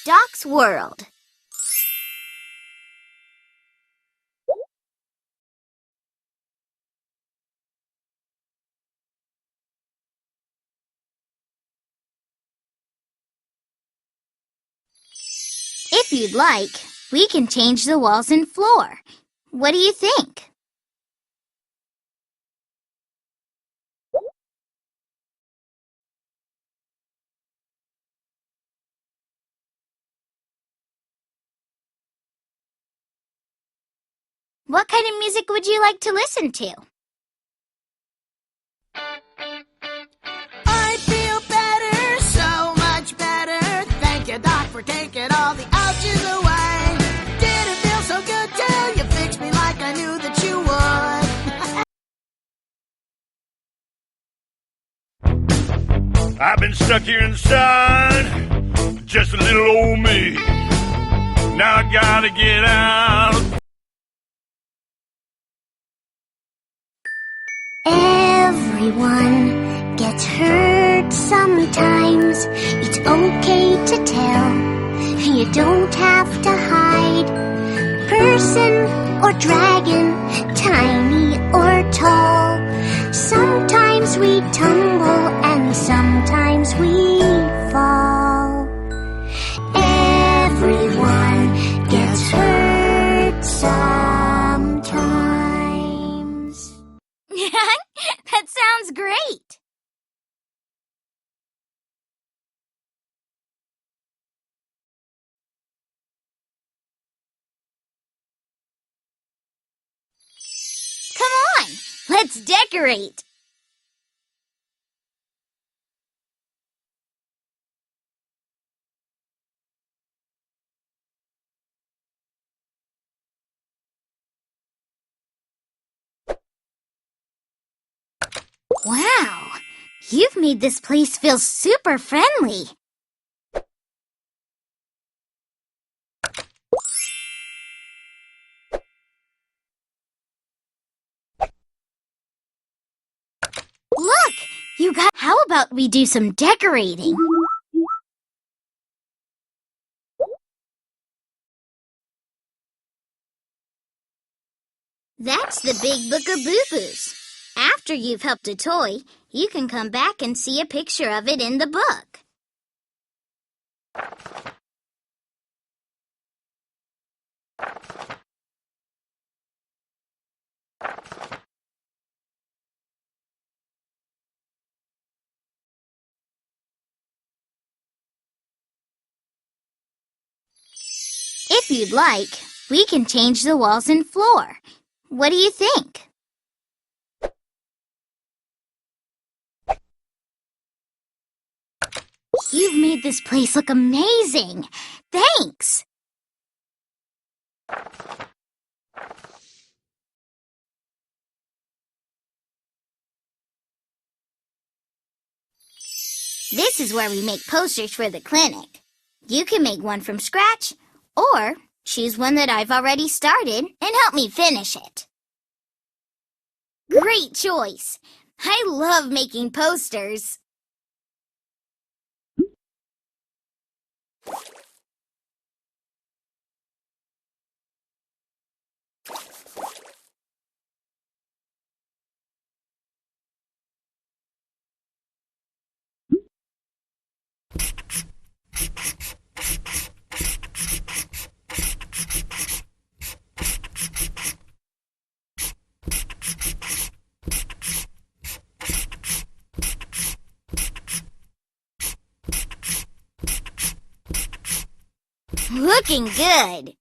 Doc's World. If you'd like, we can change the walls and floor. What do you think? What kind of music would you like to listen to? I feel better, so much better. Thank you, Doc, for taking all the ouches away. Didn't feel so good till you fixed me like I knew that you would. I've been stuck here inside, just a little old me. Now I gotta get out. Everyone gets hurt sometimes. It's okay to tell. You don't have to hide. Person or dragon, tiny or tall. Sometimes we tumble and sometimes we fall. Everyone gets hurt sometimes. That sounds great. Come on, let's decorate. Wow, you've made this place feel super friendly. Look, you got... How about we do some decorating? That's the big book of boo-boos. After you've helped a toy, you can come back and see a picture of it in the book. If you'd like, we can change the walls and floor. What do you think? You've made this place look amazing. Thanks. This is where we make posters for the clinic. You can make one from scratch, or choose one that I've already started and help me finish it. Great choice! I love making posters. Looking good.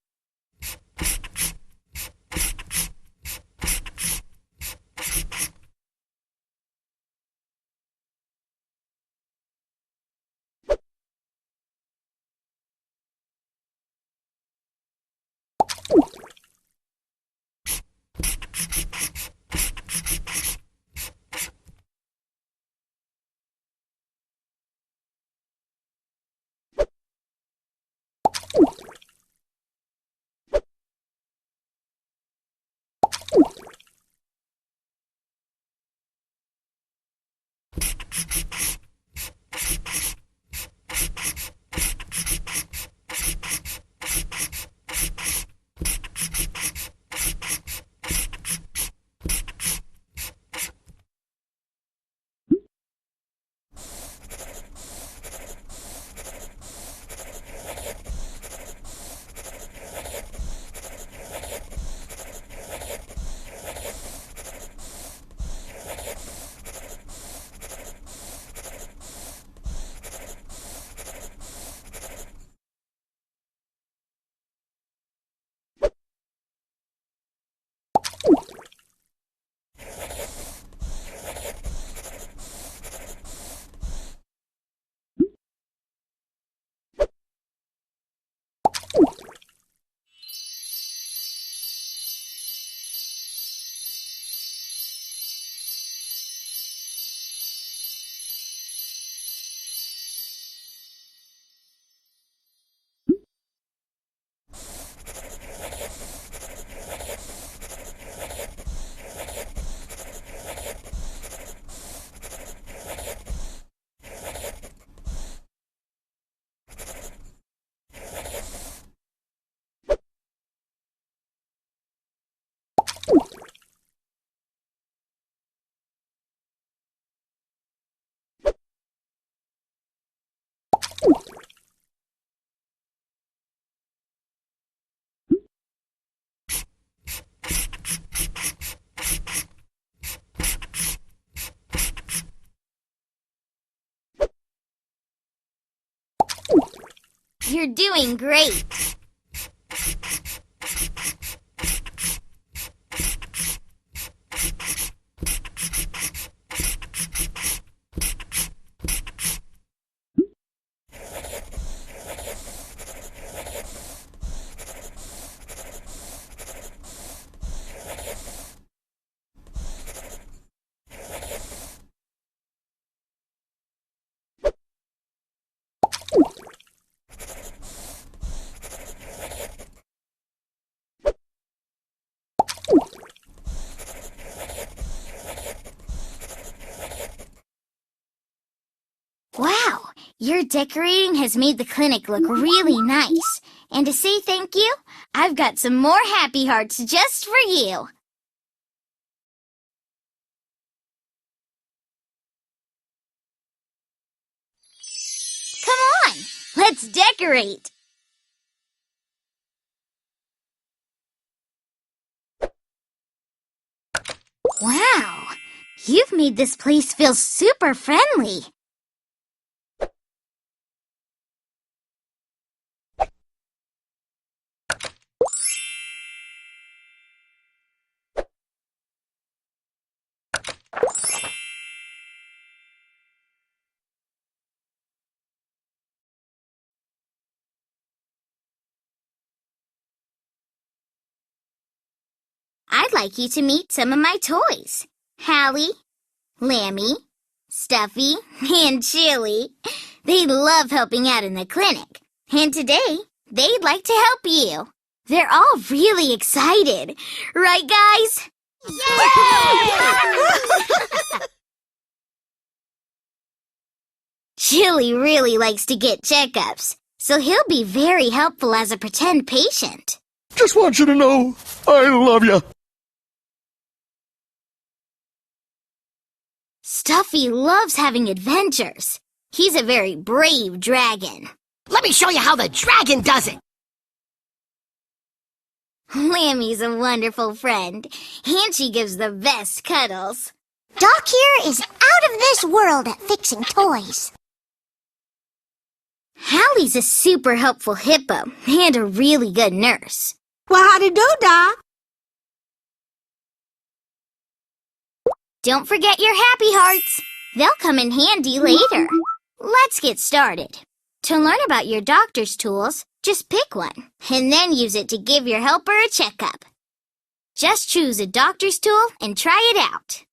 You're doing great. Wow, your decorating has made the clinic look really nice. And to say thank you, I've got some more happy hearts just for you. Come on, let's decorate. Wow, you've made this place feel super friendly. I'd like you to meet some of my toys. Hallie, Lambie, Stuffy, and Chilly. They love helping out in the clinic. And today, they'd like to help you. They're all really excited. Right, guys? Yay! Chilly really likes to get checkups, so he'll be very helpful as a pretend patient. Just want you to know, I love you. Stuffy loves having adventures. He's a very brave dragon. Let me show you how the dragon does it. Lambie's a wonderful friend, and she gives the best cuddles. Doc here is out of this world at fixing toys. Hallie's a super helpful hippo and a really good nurse. Well, how'd it do, Doc? Don't forget your happy hearts. They'll come in handy later. Let's get started. To learn about your doctor's tools, just pick one, and then use it to give your helper a checkup. Just choose a doctor's tool and try it out.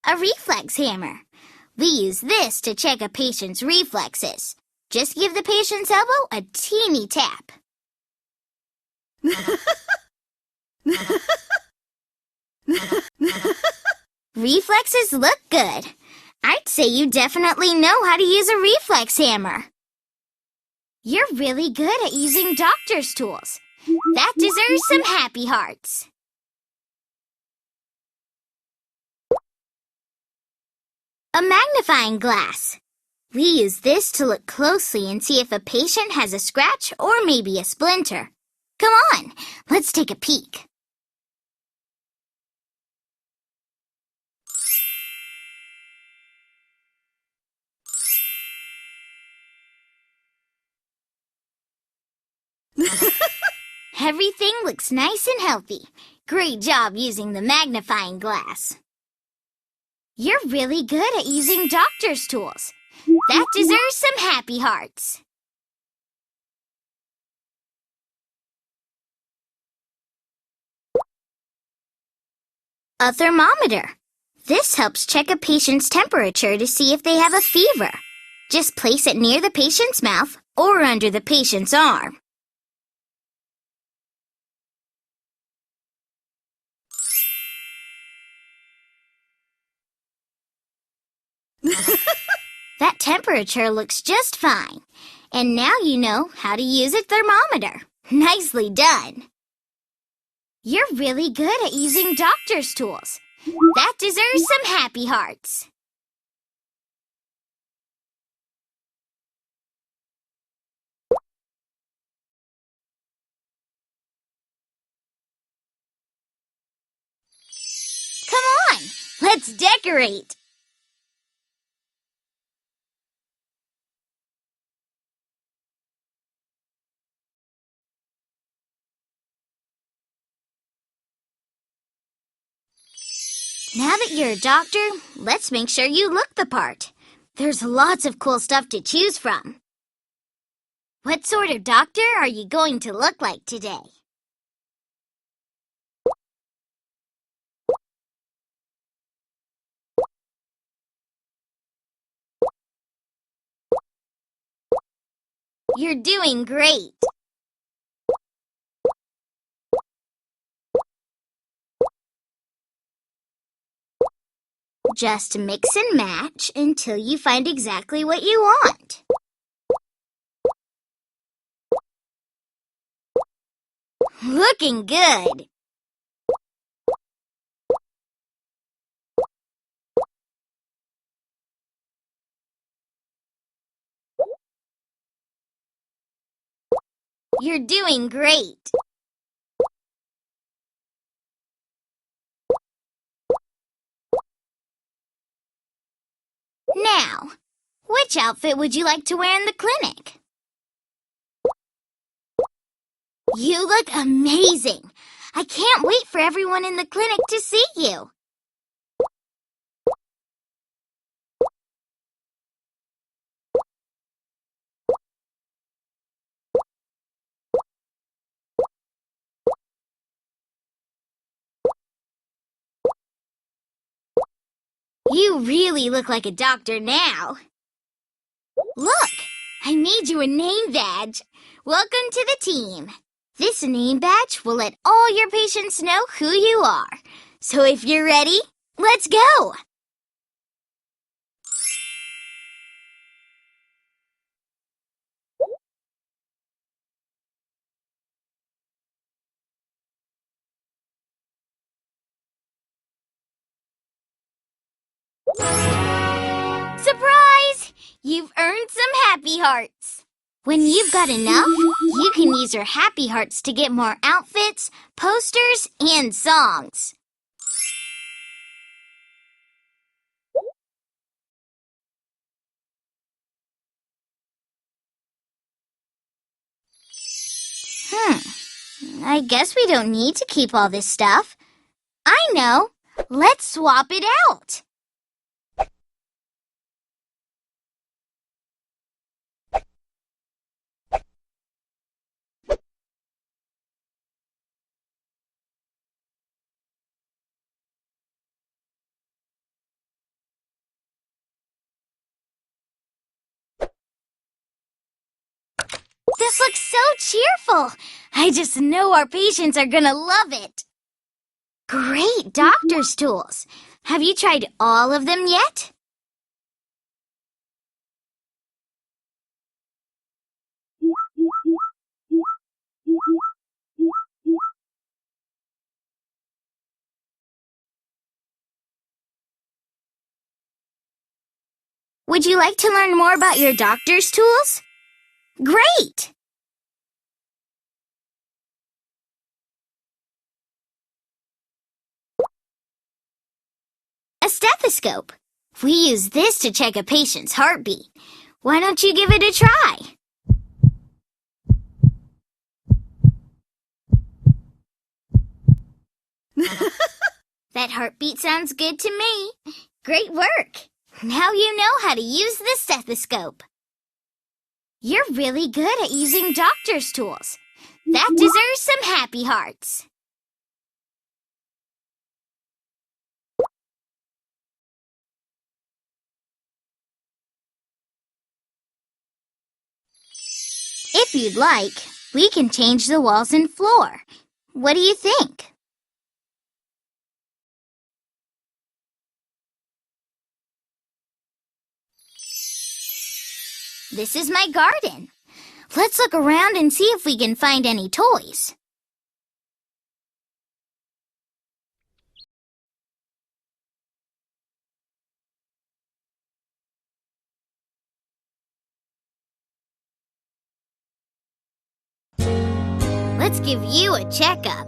A reflex hammer. We use this to check a patient's reflexes. Just give the patient's elbow a teeny tap. Reflexes look good. I'd say you definitely know how to use a reflex hammer. You're really good at using doctor's tools. That deserves some happy hearts. A magnifying glass. We use this to look closely and see if a patient has a scratch or maybe a splinter. Come on, let's take a peek. Everything looks nice and healthy. Great job using the magnifying glass. You're really good at using doctor's tools. That deserves some happy hearts. A thermometer. This helps check a patient's temperature to see if they have a fever. Just place it near the patient's mouth or under the patient's arm. That temperature looks just fine. And now you know how to use a thermometer. Nicely done. You're really good at using doctor's tools. That deserves some happy hearts. Come on, let's decorate. Now that you're a doctor, let's make sure you look the part. There's lots of cool stuff to choose from. What sort of doctor are you going to look like today? You're doing great. Just mix and match until you find exactly what you want. Looking good. You're doing great. Now, which outfit would you like to wear in the clinic? You look amazing. I can't wait for everyone in the clinic to see you. You really look like a doctor now. Look, I made you a name badge. Welcome to the team. This name badge will let all your patients know who you are. So if you're ready, let's go. Surprise! You've earned some happy hearts. When you've got enough, you can use your happy hearts to get more outfits, posters, and songs. I guess we don't need to keep all this stuff. I know. Let's swap it out. This looks so cheerful. I just know our patients are gonna love it. Great doctor's tools. Have you tried all of them yet? Would you like to learn more about your doctor's tools? Great! A stethoscope. We use this to check a patient's heartbeat. Why don't you give it a try? That heartbeat sounds good to me. Great work. Now you know how to use the stethoscope. You're really good at using doctor's tools. That deserves some happy hearts. If you'd like, we can change the walls and floor. What do you think? This is my garden. let's look around and see if we can find any toys. Let's give you a checkup.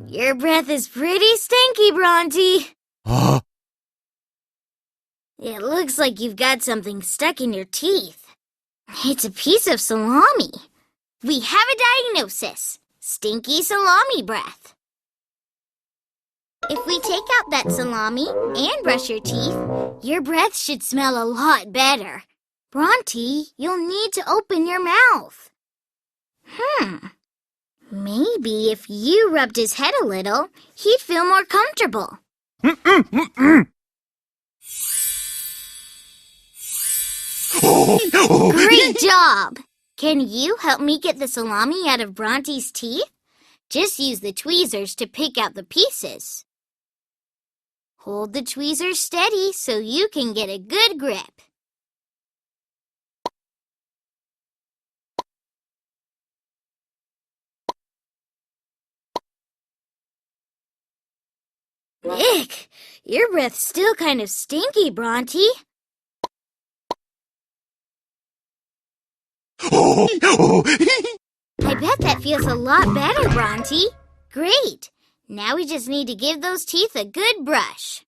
Your breath is pretty stinky, Bronte. It looks like you've got something stuck in your teeth. It's a piece of salami. We have a diagnosis. Stinky salami breath. If we take out that salami and brush your teeth, your breath should smell a lot better. Bronte, you'll need to open your mouth. Maybe if you rubbed his head a little, he'd feel more comfortable. Great job! Can you help me get the salami out of Bronte's teeth? Just use the tweezers to pick out the pieces. Hold the tweezers steady so you can get a good grip. Ick! Your breath's still kind of stinky, Bronte. I bet that feels a lot better, Bronte. Great! Now we just need to give those teeth a good brush.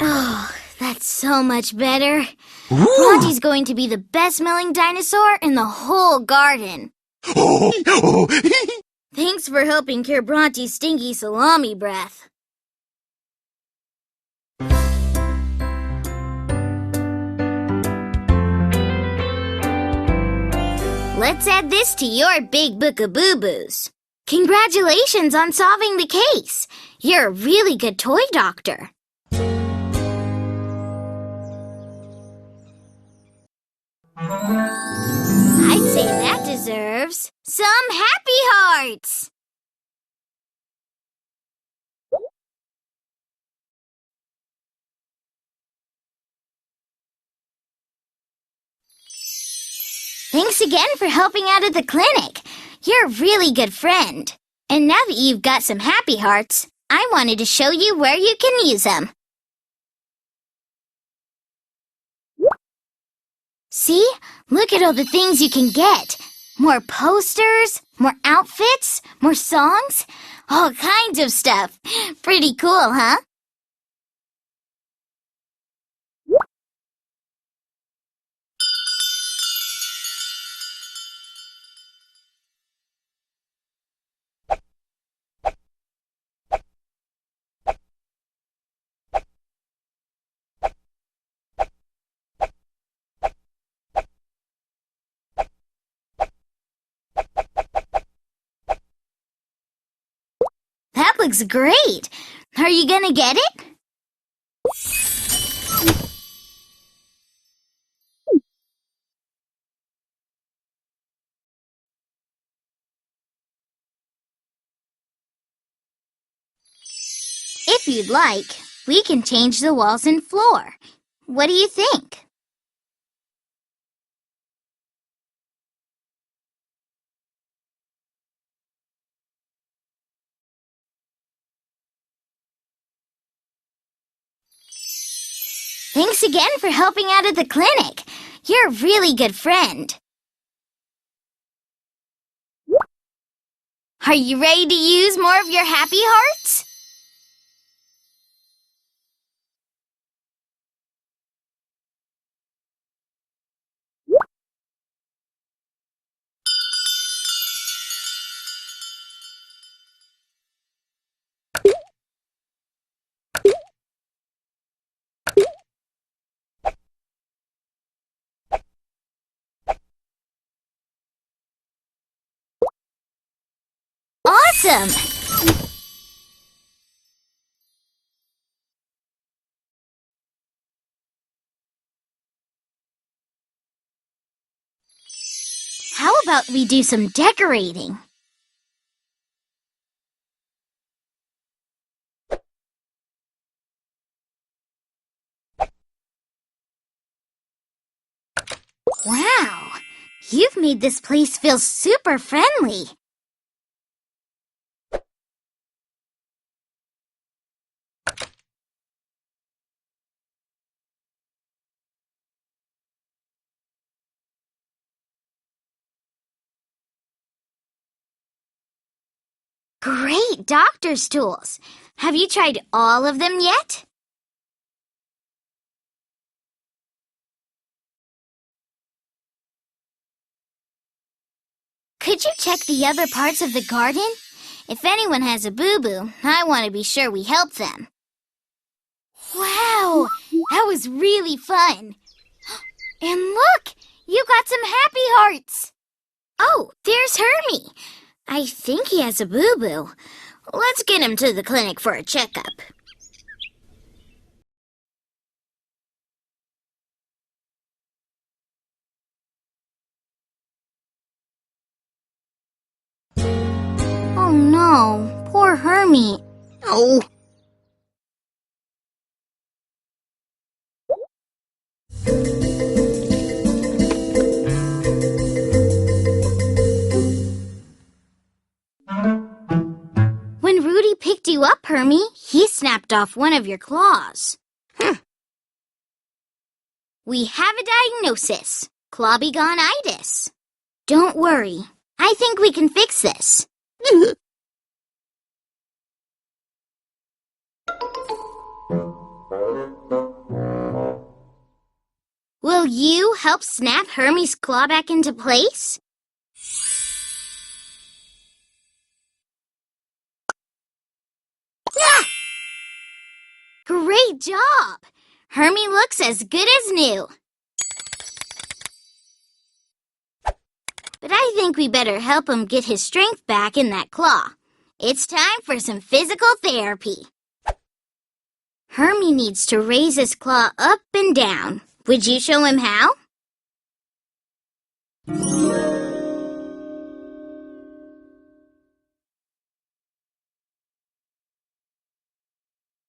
Oh, that's so much better. Bronte's going to be the best-smelling dinosaur in the whole garden. Thanks for helping cure Bronte's stinky salami breath. Let's add this to your big book of boo-boos. Congratulations on solving the case. You're a really good toy doctor. I'd say that deserves some happy hearts. Thanks again for helping out at the clinic. You're a really good friend. And now that you've got some happy hearts, I wanted to show you where you can use them. See? Look at all the things you can get. More posters, more outfits, more songs, all kinds of stuff. Pretty cool, huh? That looks great. Are you gonna get it? If you'd like, we can change the walls and floor. What do you think? Thanks again for helping out at the clinic. You're a really good friend. Are you ready to use more of your happy hearts? Awesome! How about we do some decorating? Wow, you've made this place feel super friendly. Great doctor's tools. Have you tried all of them yet? Could you check the other parts of the garden? If anyone has a boo-boo, I want to be sure we help them. Wow, that was really fun. And look, you got some happy hearts. Oh, there's Hermie. I think he has a boo-boo. Let's get him to the clinic for a checkup. Oh no, poor Hermie. Oh. When Rudy picked you up, Hermie, he snapped off one of your claws. We have a diagnosis, clawbegonitis. Don't worry, I think we can fix this. Will you help snap Hermie's claw back into place? Great job! Hermie looks as good as new. But I think we better help him get his strength back in that claw. It's time for some physical therapy. Hermie needs to raise his claw up and down. Would you show him how?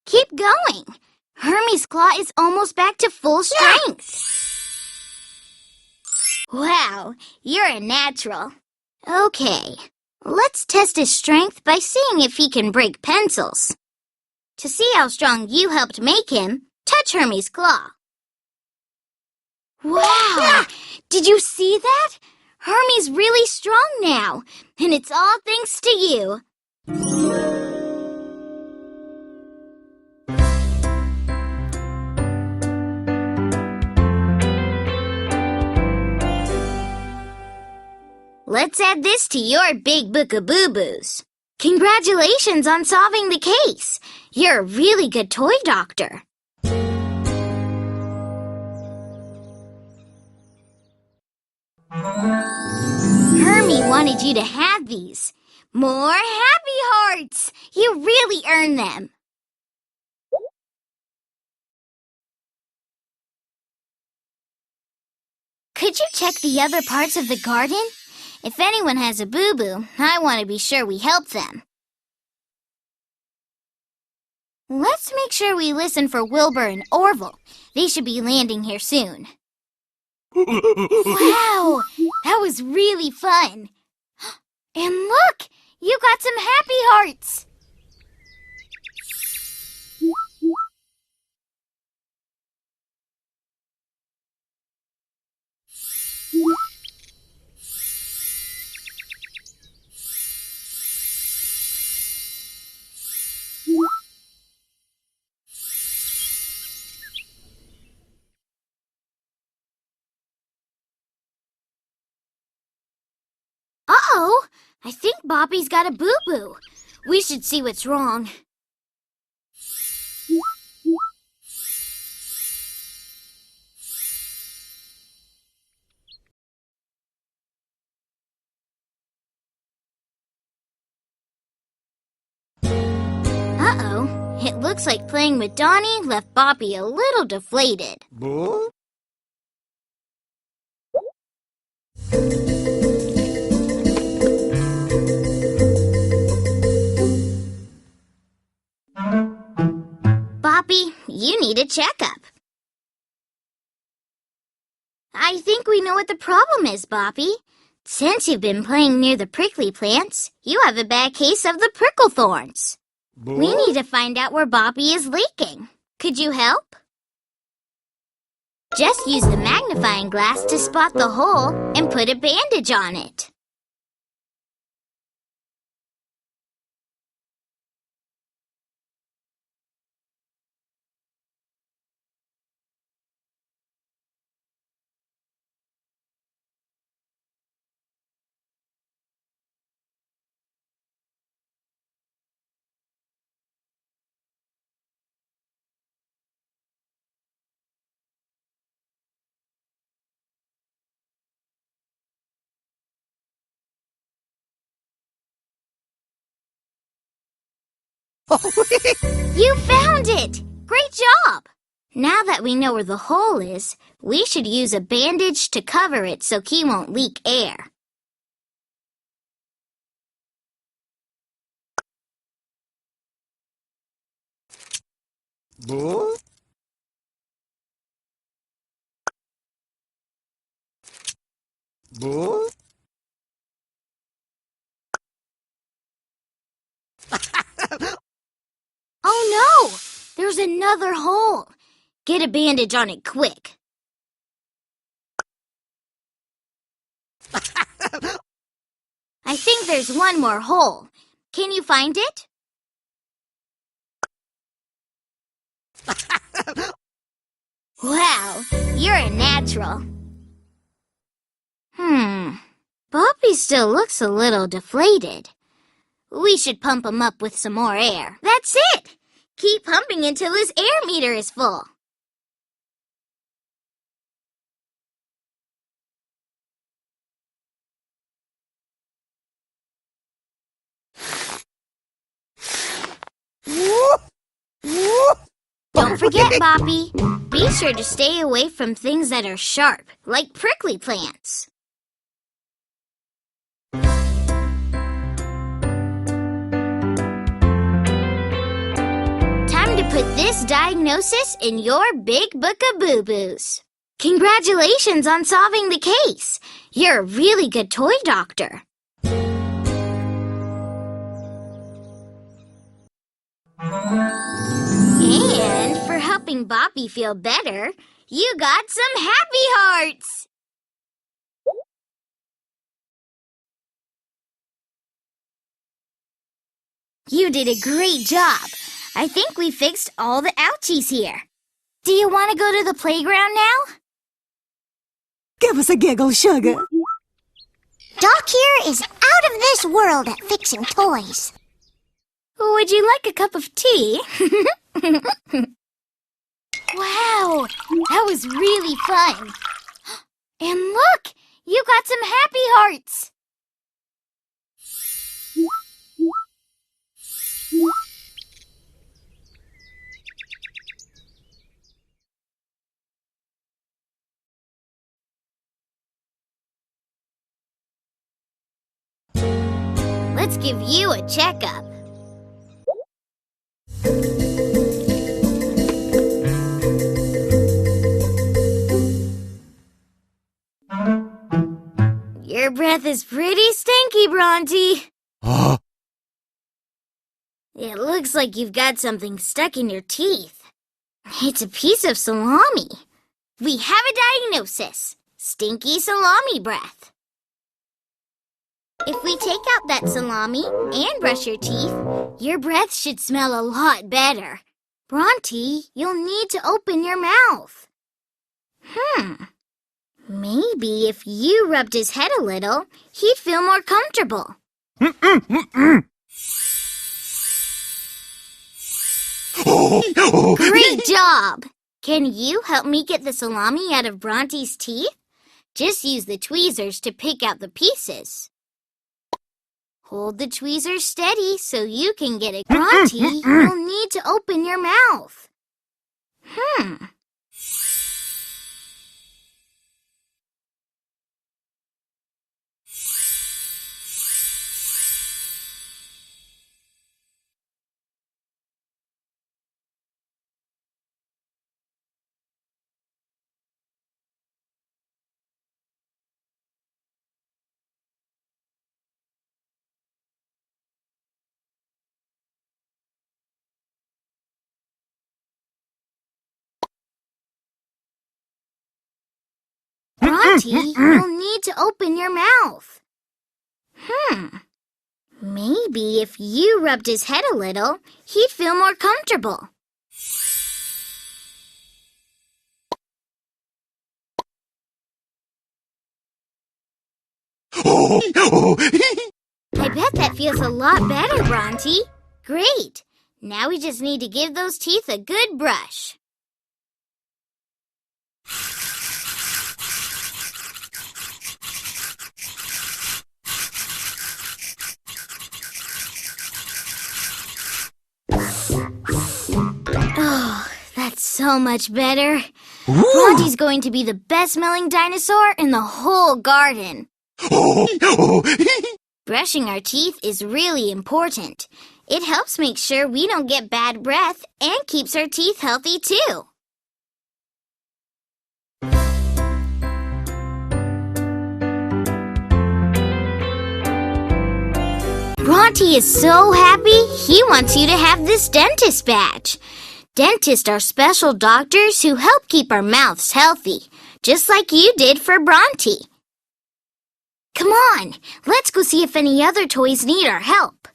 Keep going. Hermie's claw is almost back to full strength. Wow, you're a natural. Okay, let's test his strength by seeing if he can break pencils. To see how strong you helped make him, touch Hermie's claw. Wow! Did you see that? Hermie's really strong now, and it's all thanks to you. Let's add this to your big book of boo-boos. Congratulations on solving the case. You're a really good toy doctor. Hermie wanted you to have these. More happy hearts! You really earned them. Could you check the other parts of the garden? If anyone has a boo-boo, I want to be sure we help them. Let's make sure we listen for Wilbur and Orville. They should be landing here soon. Wow, that was really fun. And look, you got some happy hearts. Uh-oh, I think Papi's got a boo-boo. We should see what's wrong. Uh-oh, it looks like playing with Dottie left Papi a little deflated. Boo? Papi, you need a checkup. I think we know what the problem is, Papi. Since you've been playing near the prickly plants, you have a bad case of the prickle thorns. We need to find out where Boppy is leaking. Could you help? Just use the magnifying glass to spot the hole and put a bandage on it. You found it! Great job! Now that we know where the hole is, we should use a bandage to cover it so he won't leak air. Boo? Boo? Oh no! There's another hole! Get a bandage on it quick. I think there's one more hole. Can you find it? Wow, you're a natural. Boppy still looks a little deflated. We should pump him up with some more air. That's it! Keep pumping until his air meter is full. Don't forget, Boppy. Be sure to stay away from things that are sharp, like prickly plants. Time to put this diagnosis in your big book of boo-boos. Congratulations on solving the case. You're a really good toy doctor. And for helping Boppy feel better, you got some happy hearts! You did a great job. I think we fixed all the ouchies here. Do you want to go to the playground now? Give us a giggle, sugar. Doc here is out of this world at fixing toys. Would you like a cup of tea? Wow, that was really fun. And look, you got some happy hearts. Let's give you a checkup. Your breath is pretty stinky, Bronte. It looks like you've got something stuck in your teeth. It's a piece of salami. We have a diagnosis. Stinky salami breath. If we take out that salami and brush your teeth, your breath should smell a lot better. Bronte, you'll need to open your mouth. Maybe if you rubbed his head a little, he'd feel more comfortable. Great job! Can you help me get the salami out of Bronte's teeth? Just use the tweezers to pick out the pieces. Hold the tweezers steady so you can get it. Bronte, you'll need to open your mouth. Bronte, you'll need to open your mouth. Maybe if you rubbed his head a little, he'd feel more comfortable. I bet that feels a lot better, Bronte. Great. Now we just need to give those teeth a good brush. Oh, that's so much better. Bronte's going to be the best-smelling dinosaur in the whole garden. Brushing our teeth is really important. It helps make sure we don't get bad breath and keeps our teeth healthy too. Bronte is so happy he wants you to have this dentist badge. Dentists are special doctors who help keep our mouths healthy, just like you did for Bronte. Come on, let's go see if any other toys need our help.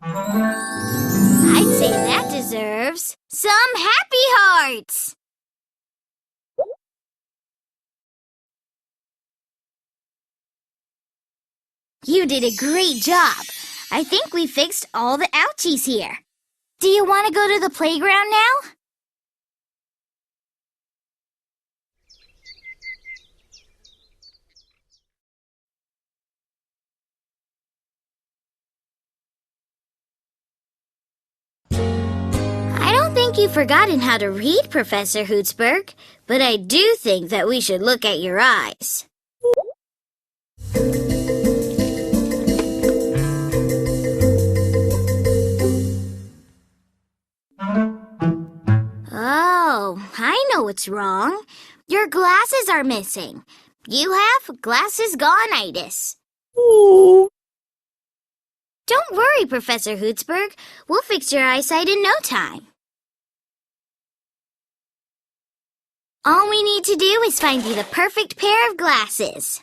I'd say that deserves some happy hearts. You did a great job. I think we fixed all the ouchies here. Do you want to go to the playground now? I don't think you've forgotten how to read, Professor Hootsberg, but I do think that we should look at your eyes. Oh, I know what's wrong. Your glasses are missing. You have glasses gone-itis. Oh. Don't worry, Professor Hootsberg. We'll fix your eyesight in no time. All we need to do is find you the perfect pair of glasses.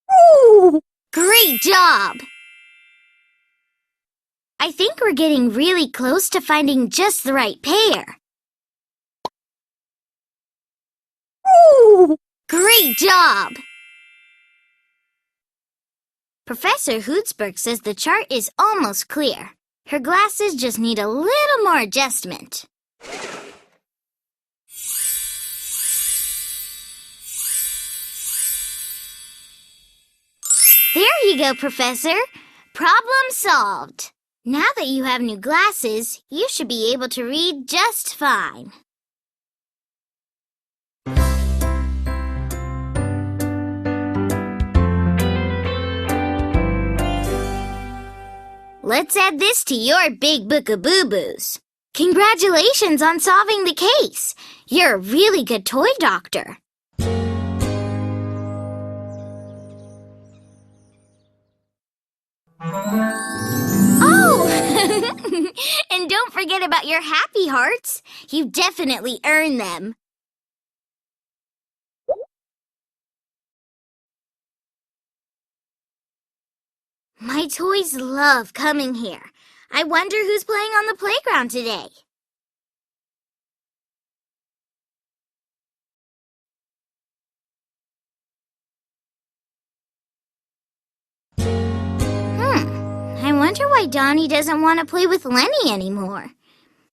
Oh. Great job! I think we're getting really close to finding just the right pair. Oh. Great job! Professor Hootsberg says the chart is almost clear. Her glasses just need a little more adjustment. There you go, Professor. Problem solved. Now that you have new glasses, you should be able to read just fine. Let's add this to your big book of boo-boos. Congratulations on solving the case. You're a really good toy doctor. Oh! And don't forget about your happy hearts. You definitely earned them. My toys love coming here. I wonder who's playing on the playground today. I wonder why Dottie doesn't want to play with Lenny anymore.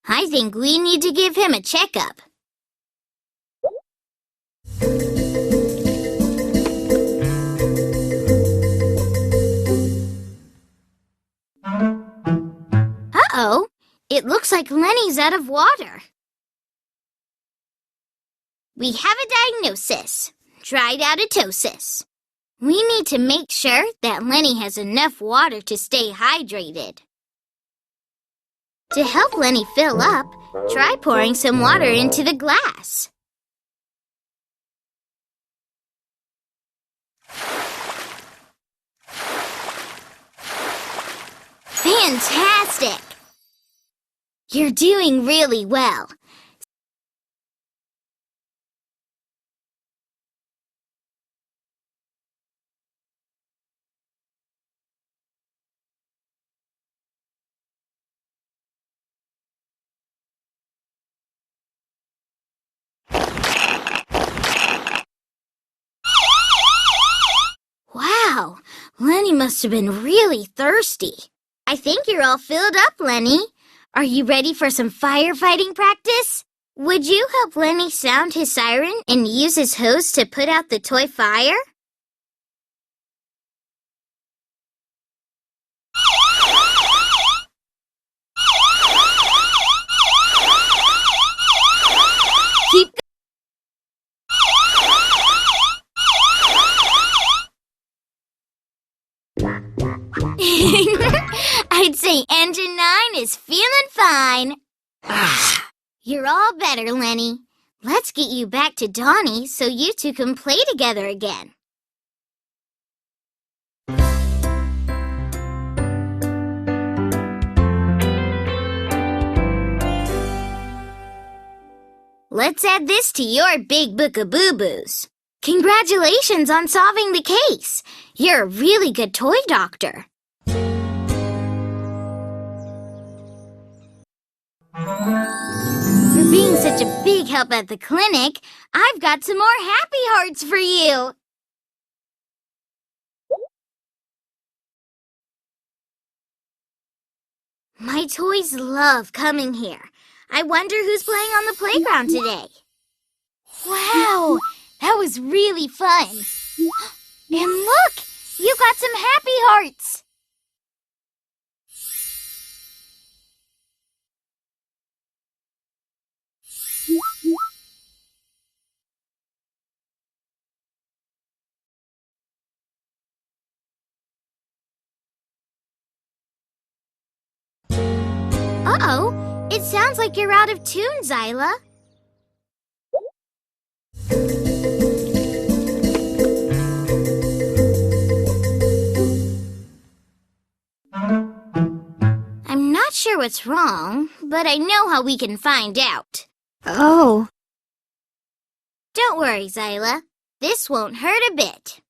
I think we need to give him a checkup. Uh-oh, it looks like Lenny's out of water. We have a diagnosis, dried outitosis. We need to make sure that Lenny has enough water to stay hydrated. To help Lenny fill up, try pouring some water into the glass. Fantastic! You're doing really well. Wow, Lenny must have been really thirsty. I think you're all filled up, Lenny. Are you ready for some firefighting practice? Would you help Lenny sound his siren and use his hose to put out the toy fire? Keep I'd say Engine 9 is feeling fine. You're all better, Lenny. Let's get you back to Donnie so you two can play together again. Let's add this to your big book of boo-boos. Congratulations on solving the case. You're a really good toy doctor. For being such a big help at the clinic, I've got some more happy hearts for you. My toys love coming here. I wonder who's playing on the playground today. Wow, that was really fun. And look, you got some happy hearts. Uh-oh, it sounds like you're out of tune, Zyla. I'm not sure what's wrong, but I know how we can find out. Oh. Don't worry, Zyla. This won't hurt a bit.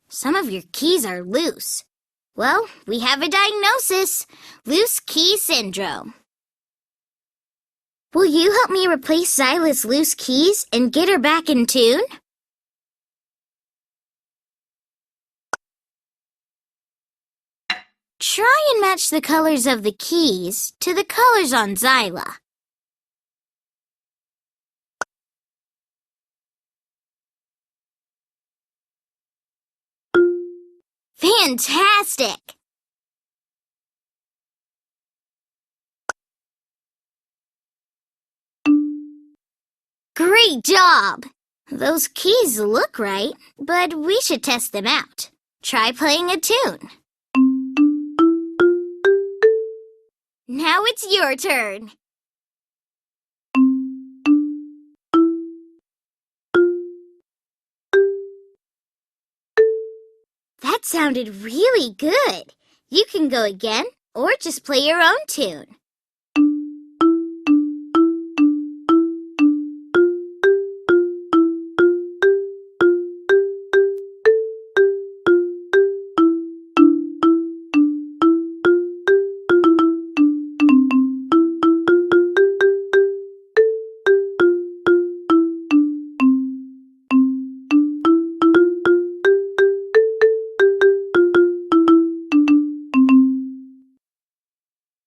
Some of your keys are loose. Well, we have a diagnosis. Loose key syndrome. Will you help me replace Zyla's loose keys and get her back in tune? Try and match the colors of the keys to the colors on Zyla. Fantastic! Great job! Those keys look right, but we should test them out. Try playing a tune. Now it's your turn. That sounded really good. You can go again, or just play your own tune.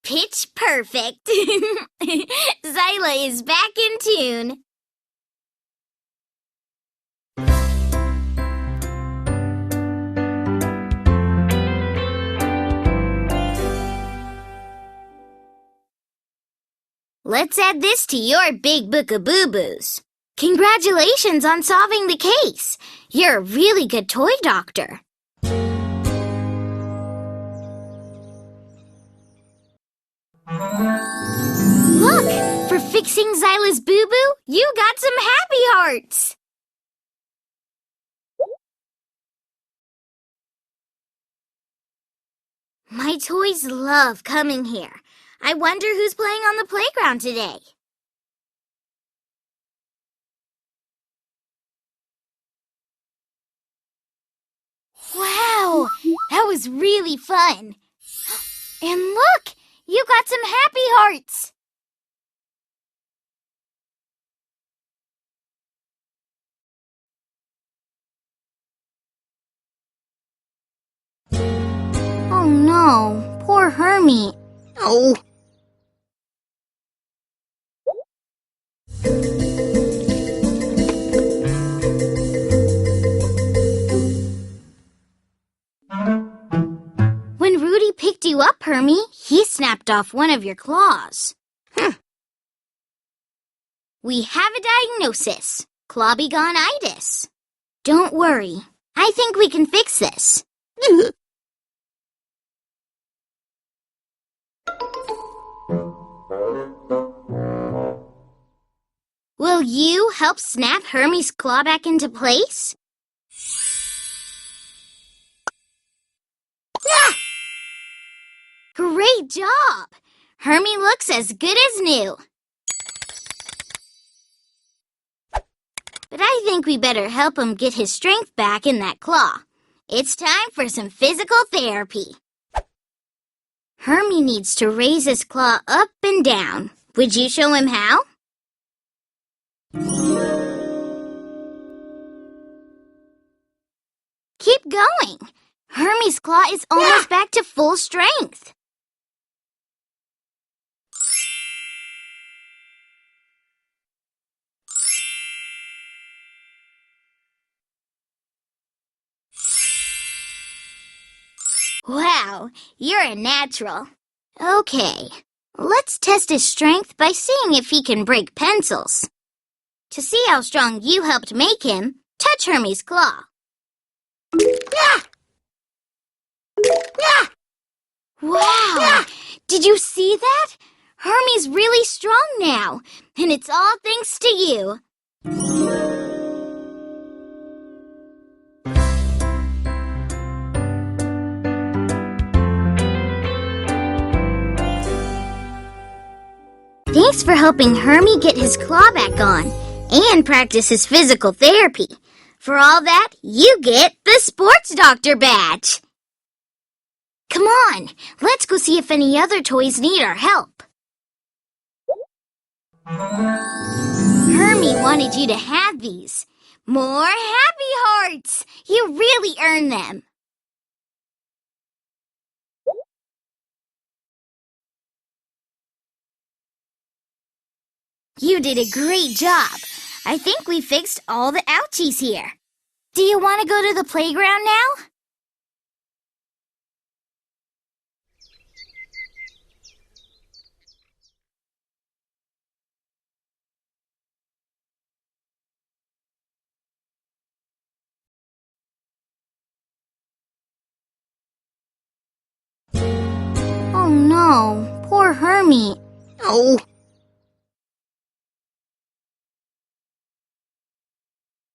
Pitch perfect. Zyla is back in tune. Let's add this to your big book of boo-boos. Congratulations on solving the case. You're a really good toy doctor. Look, for fixing Zyla's boo-boo, you got some happy hearts. My toys love coming here. I wonder who's playing on the playground today. Wow, that was really fun. And look, you got some happy hearts. Oh no, poor Hermie. Oh. When Rudy picked you up, Hermie, he snapped off one of your claws. We have a diagnosis, clawbegonitis. Don't worry, I think we can fix this. Will you help snap Hermie's claw back into place? Great job! Hermie looks as good as new. But I think we better help him get his strength back in that claw. It's time for some physical therapy. Hermie needs to raise his claw up and down. Would you show him how? Keep going. Hermie's claw is almost back to full strength. Wow, you're a natural. Okay, let's test his strength by seeing if he can break pencils. To see how strong you helped make him, touch Hermie's claw. Wow! Did you see that? Hermie's really strong now, and it's all thanks to you. Thanks for helping Hermie get his claw back on and practice his physical therapy. For all that, you get the Sports Doctor badge. Come on, let's go see if any other toys need our help. Hermie wanted you to have these. More happy hearts! You really earned them. You did a great job. I think we fixed all the ouchies here. Do you want to go to the playground now? Oh no, poor Hermie. Oh.